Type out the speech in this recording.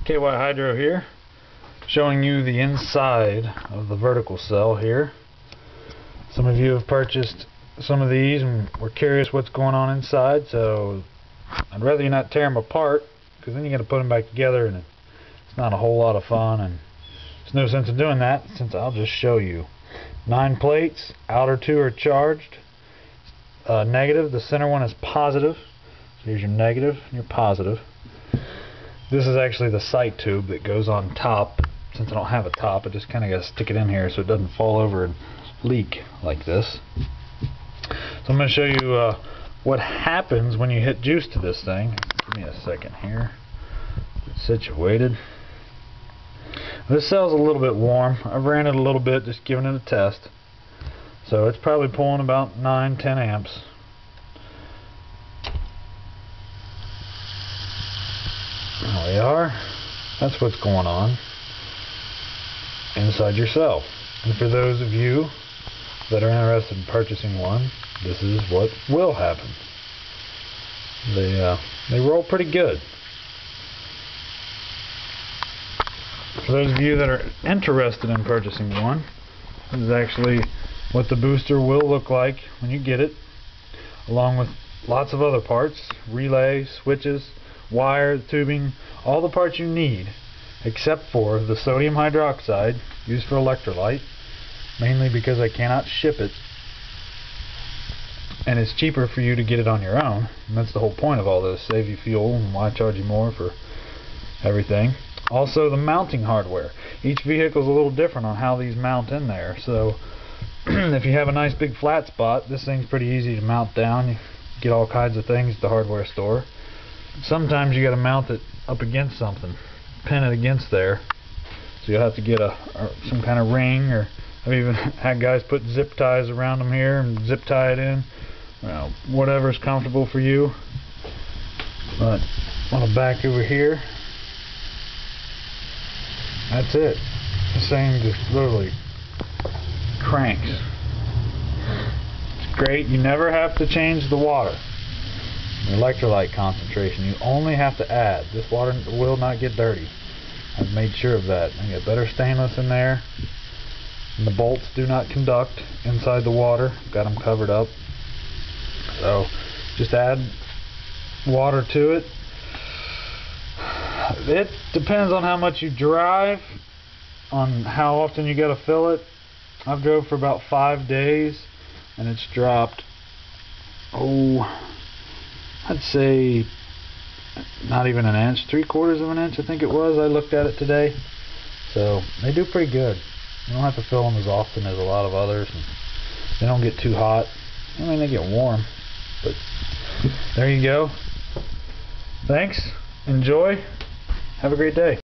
KY Hydro here, showing you the inside of the vertical cell here. Some of you have purchased some of these and were curious what's going on inside, so I'd rather you not tear them apart, because then you got to put them back together and it's not a whole lot of fun, and there's no sense in doing that since I'll just show you. 9 plates, outer 2 are charged, negative, the center one is positive. So here's your negative and your positive. This is actually the sight tube that goes on top. Since I don't have a top, I just kind of got to stick it in here so it doesn't fall over and leak like this. So I'm going to show you what happens when you hit juice to this thing. Give me a second here. It's situated. This cell's a little bit warm. I've ran it a little bit, just giving it a test. So it's probably pulling about 9-10 amps. There we are. That's what's going on inside your cell. And for those of you that are interested in purchasing one, this is what will happen. They roll pretty good. For those of you that are interested in purchasing one, this is actually what the booster will look like when you get it, along with lots of other parts, relay, switches, wire, tubing, all the parts you need, except for the sodium hydroxide used for electrolyte, mainly because I cannot ship it, and it's cheaper for you to get it on your own, and that's the whole point of all this, save you fuel, and why charge you more for everything. Also the mounting hardware. Each vehicle is a little different on how these mount in there, so if you have a nice big flat spot, this thing's pretty easy to mount down. You get all kinds of things at the hardware store. Sometimes you got to mount it up against something, pin it against there, so you'll have to get some kind of ring, or I've even had guys put zip ties around them here and zip tie it in. Whatever's comfortable for you. But on the back over here, that's it. This thing just literally cranks. It's great. You never have to change the water, the electrolyte concentration. You only have to add. This water will not get dirty. I've made sure of that. I got better stainless in there, and the bolts do not conduct inside the water. Got them covered up. So just add water to it. It depends on how much you drive, on how often you got to fill it. I've drove for about 5 days and it's dropped, I'd say not even an inch, 3/4 of an inch I think it was. I looked at it today. So they do pretty good. You don't have to fill them as often as a lot of others, and they don't get too hot. I mean, they get warm, but there you go. Thanks. Enjoy. Have a great day.